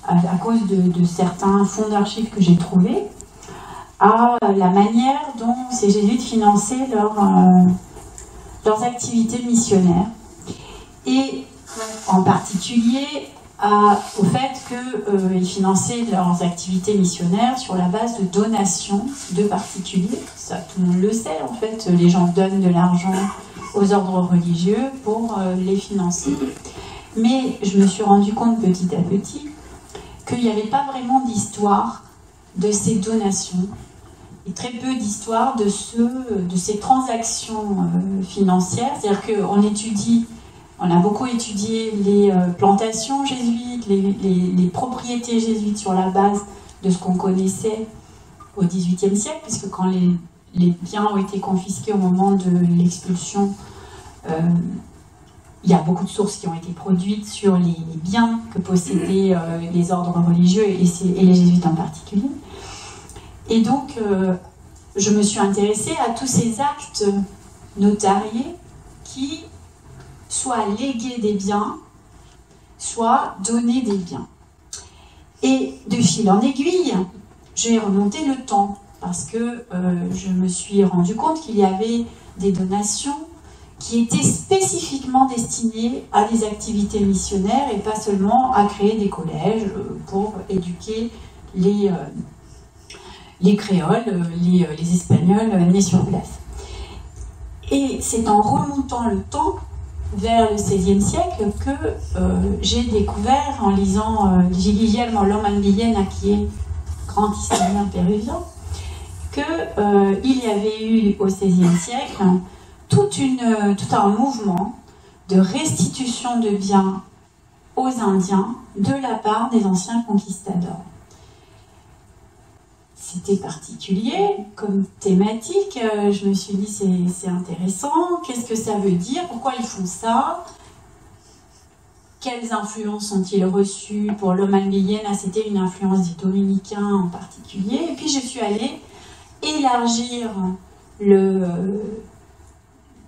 à cause de certains fonds d'archives que j'ai trouvés, à la manière dont ces jésuites finançaient leurs activités missionnaires. Et en particulier au fait qu'ils finançaient leurs activités missionnaires sur la base de donations de particuliers. Ça, tout le monde le sait, en fait, les gens donnent de l'argent aux ordres religieux pour les financer. Mais je me suis rendu compte petit à petit qu'il n'y avait pas vraiment d'histoire de ces donations et très peu d'histoire de ces transactions financières. C'est-à-dire qu'on a beaucoup étudié les plantations jésuites, les propriétés jésuites sur la base de ce qu'on connaissait au XVIIIe siècle, puisque quand les biens ont été confisqués au moment de l'expulsion, il y a beaucoup de sources qui ont été produites sur les biens que possédaient les ordres religieux et les jésuites en particulier. Et donc, je me suis intéressée à tous ces actes notariés qui soit léguaient des biens, soit donnaient des biens. Et de fil en aiguille, j'ai remonté le temps parce que je me suis rendu compte qu'il y avait des donations qui étaient spécifiquement destinées à des activités missionnaires et pas seulement à créer des collèges pour éduquer les créoles, les espagnols nés sur place. Et c'est en remontant le temps vers le XVIe siècle que j'ai découvert, en lisant Guillermo Lomán Villena, qui est grand historien péruvien, qu'il y avait eu au XVIe siècle tout un mouvement de restitution de biens aux Indiens de la part des anciens conquistadors. C'était particulier comme thématique, je me suis dit c'est intéressant, qu'est-ce que ça veut dire, pourquoi ils font ça, quelles influences ont-ils reçues. Pour Lomán Villena, c'était une influence des dominicains en particulier, et puis je suis allée élargir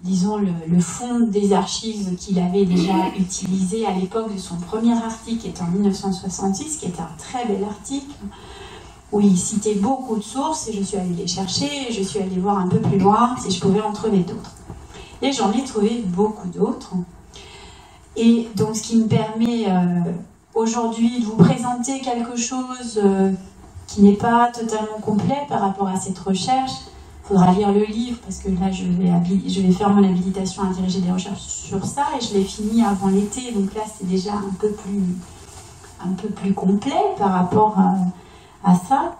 disons le fond des archives qu'il avait déjà utilisé à l'époque de son premier article, qui est en 1966, qui est un très bel article, où il citait beaucoup de sources, et je suis allée les chercher, et je suis allée voir un peu plus loin si je pouvais en trouver d'autres. Et j'en ai trouvé beaucoup d'autres. Et donc ce qui me permet aujourd'hui de vous présenter quelque chose qui n'est pas totalement complet par rapport à cette recherche. Il faudra lire le livre, parce que là je vais faire mon habilitation à diriger des recherches sur ça, et je l'ai fini avant l'été, donc là c'est déjà un peu plus complet par rapport à ça.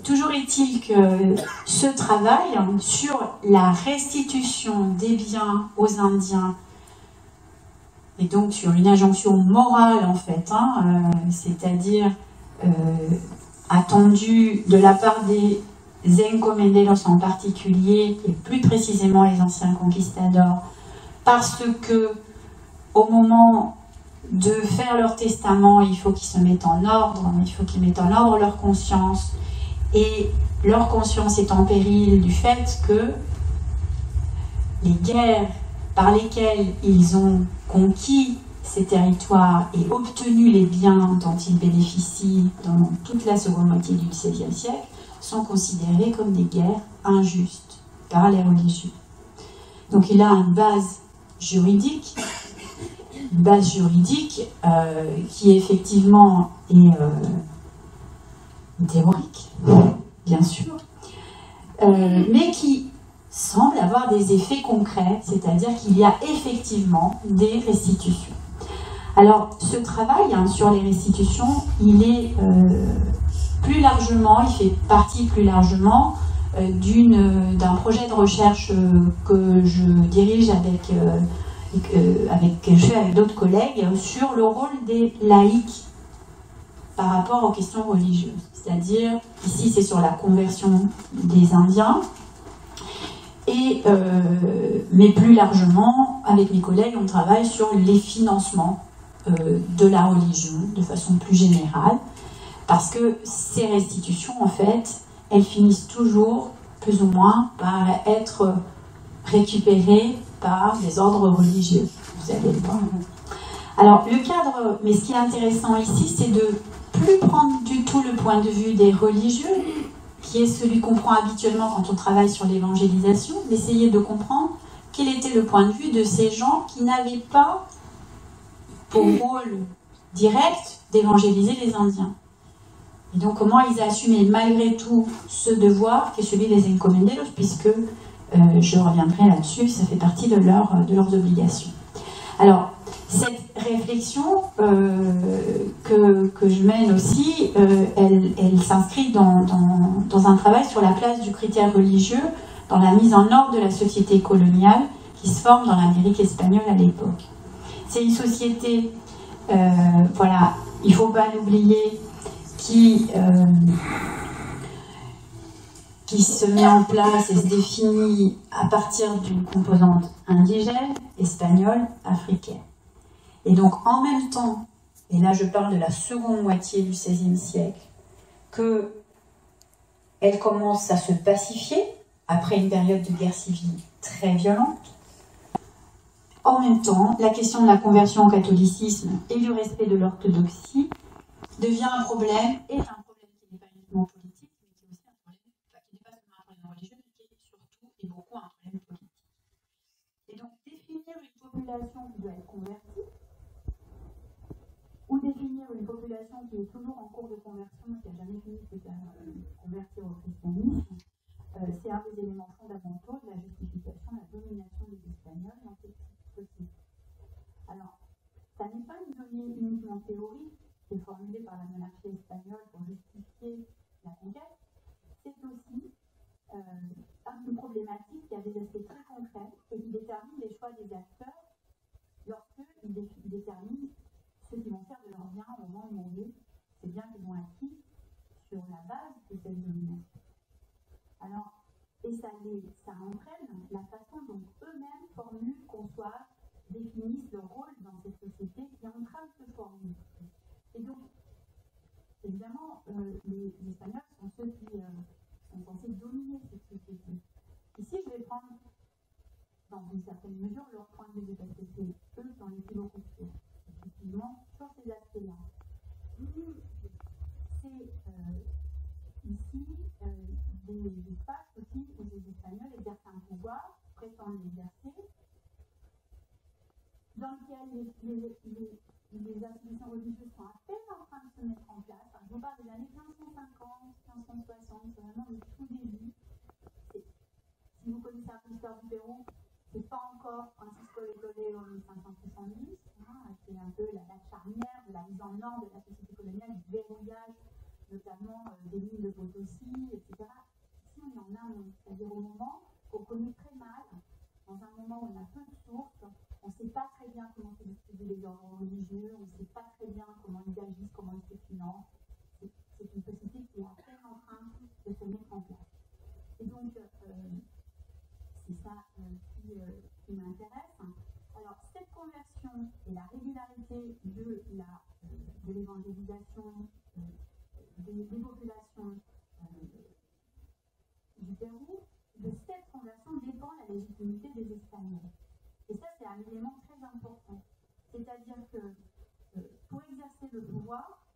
Toujours est-il que ce travail sur la restitution des biens aux Indiens, et donc sur une injonction morale en fait, c'est-à-dire attendue de la part des encomenderos en particulier, et plus précisément les anciens conquistadors, parce que au moment de faire leur testament, il faut qu'ils se mettent en ordre, il faut qu'ils mettent en ordre leur conscience, et leur conscience est en péril du fait que les guerres par lesquelles ils ont conquis ces territoires et obtenu les biens dont ils bénéficient dans toute la seconde moitié du XVIe siècle sont considérées comme des guerres injustes par les religieux. Donc il a une base juridique qui effectivement est théorique, bien sûr, mais qui semble avoir des effets concrets, c'est-à-dire qu'il y a effectivement des restitutions. Alors ce travail sur les restitutions, il est plus largement, il fait partie plus largement d'un projet de recherche que je dirige avec d'autres collègues sur le rôle des laïcs par rapport aux questions religieuses. C'est-à-dire, ici c'est sur la conversion des Indiens, mais plus largement, avec mes collègues, on travaille sur les financements de la religion de façon plus générale, parce que ces restitutions, en fait, elles finissent toujours, plus ou moins, par être récupérées par des ordres religieux. Vous allez le voir. Alors, le cadre, mais ce qui est intéressant ici, c'est de plus prendre du tout le point de vue des religieux, qui est celui qu'on prend habituellement quand on travaille sur l'évangélisation, d'essayer de comprendre quel était le point de vue de ces gens qui n'avaient pas pour rôle direct d'évangéliser les Indiens. Et donc, comment ils assumaient malgré tout ce devoir qui est celui des encomenderos, puisque je reviendrai là-dessus, ça fait partie de leurs obligations. Alors, cette réflexion que je mène aussi, elle s'inscrit dans un travail sur la place du critère religieux dans la mise en ordre de la société coloniale qui se forme dans l'Amérique espagnole à l'époque. C'est une société, voilà, il ne faut pas l'oublier, qui se met en place et se définit à partir d'une composante indigène, espagnole, africaine. Et donc en même temps, et là je parle de la seconde moitié du XVIe siècle, qu'elle commence à se pacifier après une période de guerre civile très violente. En même temps, la question de la conversion au catholicisme et du respect de l'orthodoxie devient un problème, et un problème qui n'est pas uniquement politique, mais qui est aussi un problème, qui n'est pas seulement un problème religieux, mais qui est surtout et beaucoup un problème politique. Et donc, définir une population qui doit être convertie, ou définir une population qui est toujours en cours de conversion, qui n'a jamais fini de se convertir au christianisme, c'est un des éléments fondamentaux de la justification de la domination des Espagnols dans cette société. Alors, ça n'est pas une donnée uniquement théorique, qui est formulée par la monarchie espagnole pour justifier la conquête, c'est aussi une problématique qui a des aspects très concrets et qui détermine les choix des acteurs lorsqu'ils déterminent ceux qui vont faire de leurs biens au moment où ces biens qu'ils ont acquis sur la base de cette domination. Alors, et ça entraîne la façon dont eux-mêmes formulent, conçoivent, définissent leur rôle dans cette société qui est en train de se former. Et donc, évidemment, les Espagnols sont ceux qui sont censés dominer cette société. Ici, je vais prendre, dans une certaine mesure, leur point de vue, parce que c'est eux qui ont les plus beaucoup de choses, effectivement, sur ces aspects-là. C'est ici des espaces aussi où les Espagnols exercent un pouvoir, prétendent l'exercer, dans lequel les institutions religieuses sont à peine en train de se mettre en place. Enfin, je vous parle des années 1550, 1560, c'est vraiment le tout début. Si vous connaissez un peu l'histoire du Pérou, c'est pas encore Francisco de Toledo en 1570, c'est un peu la date charnière de la mise en ordre de la société coloniale, du verrouillage, notamment des lignes de Potosí, etc. Ici, on est en amont, c'est-à-dire au moment qu'on connaît très mal, dans un moment où on a peu de sources, on ne sait pas très bien comment se distribuent les ordres religieux, on ne sait pas très bien comment ils agissent, comment ils se financent. C'est une société qui est à peine en train de se mettre en place. Et donc, c'est ça qui m'intéresse. Alors, cette conversion et la régularité de l'évangélisation des populations du Pérou, de cette conversion dépend la légitimité des Espagnols. Et ça, c'est un élément très important. C'est-à-dire que pour exercer le pouvoir,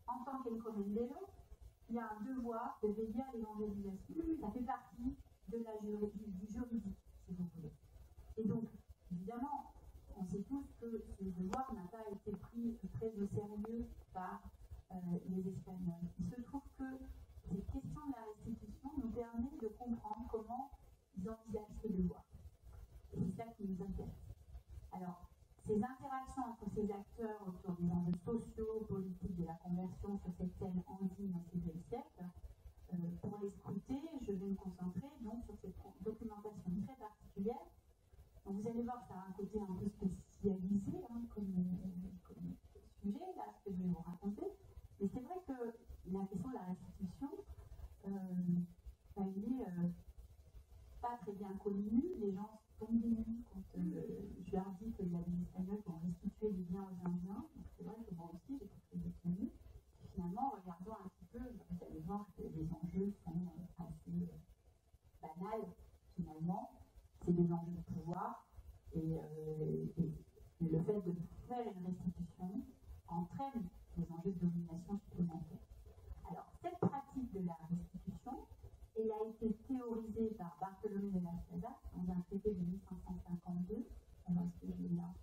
en tant qu'encomendero, il y a un devoir de veiller à l'évangélisation. Ça fait partie du juridique, si vous voulez. Et donc, évidemment, on sait tous que ce devoir n'a pas été pris très au sérieux par les Espagnols. Il se trouve que cette question de la restitution nous permet de comprendre comment ils envisagent ce devoir. Et c'est ça qui nous intéresse. Alors, ces interactions entre ces acteurs autour des enjeux sociaux, politiques de la conversion sur cette scène andine au XVIe siècle, pour les scruter, je vais me concentrer donc sur cette documentation très particulière. Donc vous allez voir, ça a un côté un peu spécialisé comme sujet, là, ce que je vais vous raconter. Mais c'est vrai que la question de la restitution, elle est pas très bien connue. Les gens tombent des nues quand je leur dis qu'il y a des Espagnols qui ont restitué des biens aux Indiens. Donc c'est vrai que moi aussi, j'ai trouvé des tenues. Finalement, regardons un petit peu, vous allez voir que les enjeux sont assez banals, finalement. C'est des enjeux de pouvoir. Et le enjeu de domination supplémentaire. Alors, cette pratique de la restitution, elle a été théorisée par Bartolomé de las Casas dans un traité de 1552. Alors, est-ce que je l'ai là?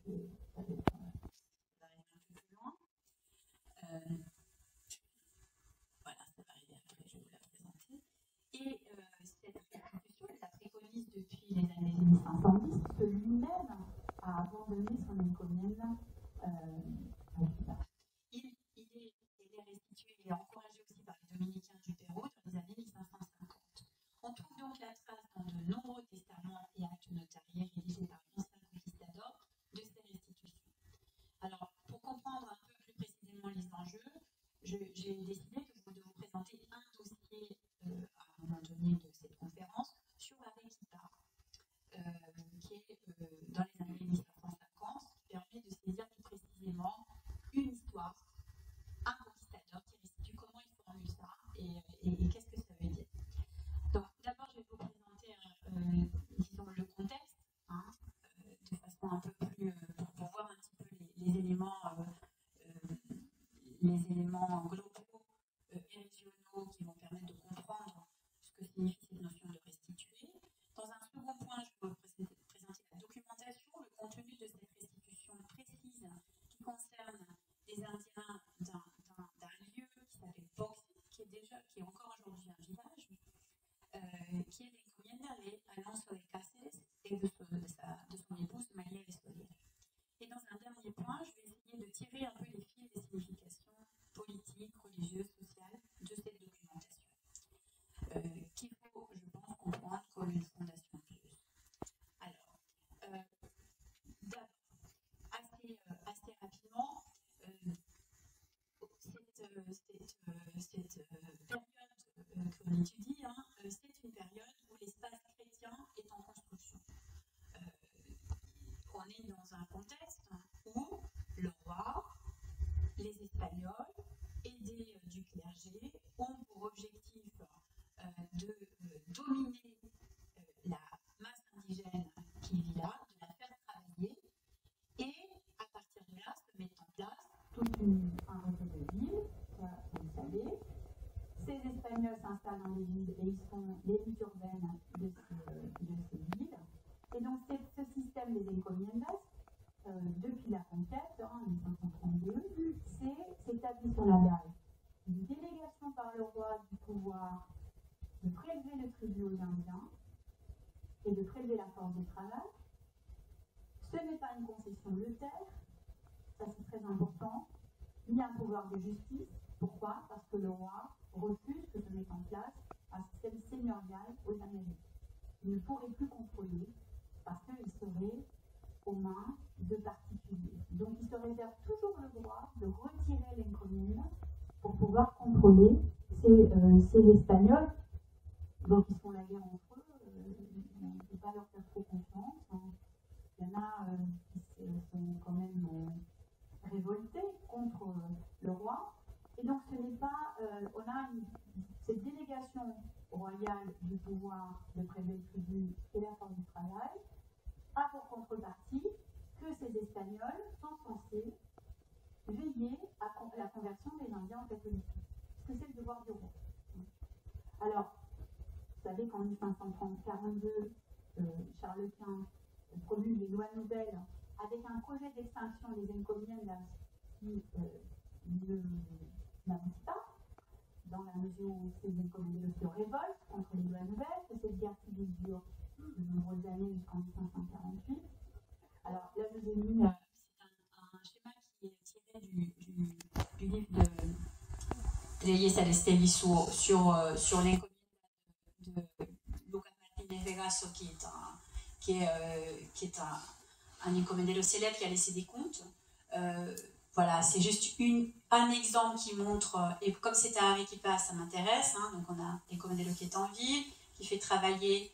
Je vais peut-être arriver un peu plus loin. Voilà, ça va arriver après, je vais vous la présenter. Et cette restitution, elle la préconise depuis les années 1510, que lui-même a abandonné son encomienda. Il est restitué, il est encouragé aussi par les dominicains du Pérou dans les années 1550. On trouve donc la trace dans de nombreux testaments et actes notariés rédigés par l'ancien conquistador de ces restitutions. Alors, pour comprendre un peu plus précisément les enjeux, j'ai décidé de vous présenter un dossier à un moment donné de cette conférence sur Arequipa, qui est dans les années 1550, qui permet de saisir plus précisément une histoire, un conquistador qui restitue comment il formule ça et qu'est-ce que ça veut dire. Donc d'abord je vais vous présenter disons le contexte, de façon un peu plus pour voir un petit peu les éléments globaux et régionaux qui vont permettre de comprendre ce que signifie cette notion de restituer. Dans un second point, je vais vous présenter la documentation, le contenu de cette restitution précise qui concerne les Indiens d'un lieu qui s'appelle Boxi, qui est encore aujourd'hui un village, qui est l'encomienda de Alonso de Cáceres et de son épouse María de Soler. Et dans un dernier point, je vais essayer de tirer un peu les fils des significations politiques, religieuses, sociales de cette documentation, qu'il faut, je pense, comprendre comme une fondation pieuse. Alors, d'abord, assez rapidement, cette période que l'on étudie, c'est une période où l'espace chrétien est en construction. On est dans un contexte où le roi, les Espagnols, aidés du clergé, ont pour objectif de dominer la masse indigène qui vit là, de la faire travailler, et à partir de là se met en place tout un réseau de villes, vous le savez. Ces Espagnols s'installent dans les villes et ils sont l'élite urbaine de ces villes. Et donc ce système des encomiendas, depuis la conquête, en 1532, s'établit sur la base d'une délégation par le roi du pouvoir de prélever le tribut aux Indiens et de prélever la force de travail. Ce n'est pas une concession de terre, ça c'est très important, ni un pouvoir de justice. Pourquoi? Parce que le roi refuse que se mette en place un système seigneurial aux Amériques. Il ne pourrait plus contrôler parce qu'il serait aux mains de particuliers. Donc il se réserve toujours le droit de retirer l'encomienda pour pouvoir contrôler ces Espagnols. Donc ils font la guerre entre eux, on ne peut pas leur faire trop confiance. Il y en a qui sont quand même révoltés contre le roi. Et donc ce n'est pas, on a cette délégation royale du pouvoir de prélever le tribut et la force du travail, a pour contrepartie que ces Espagnols sont censés veiller à la conversion des Indiens en catholicisme. Parce que c'est le devoir du roi. Alors, vous savez qu'en 1542, Charles Quint promulgue les lois nouvelles avec un projet d'extinction des encomiendas qui n'aboutit pas, dans la mesure où ces encomiendas se révoltent contre les lois nouvelles, que cette guerre civile dure de nombreuses années jusqu'en 1548. Alors là, je vous ai mis un schéma qui est tiré du livre de Reyes Arestevi sur l'encomienda de Lucas Martínez Vegaso, qui est un encomendero célèbre qui a laissé des comptes. Voilà, c'est juste un exemple qui montre, et comme c'est à Arequipa, ça m'intéresse, donc on a l'encomendero qui est en ville, qui fait travailler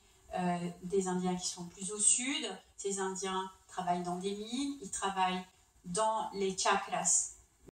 des Indiens qui sont plus au sud. Ces Indiens travaillent dans des mines, ils travaillent dans les chacras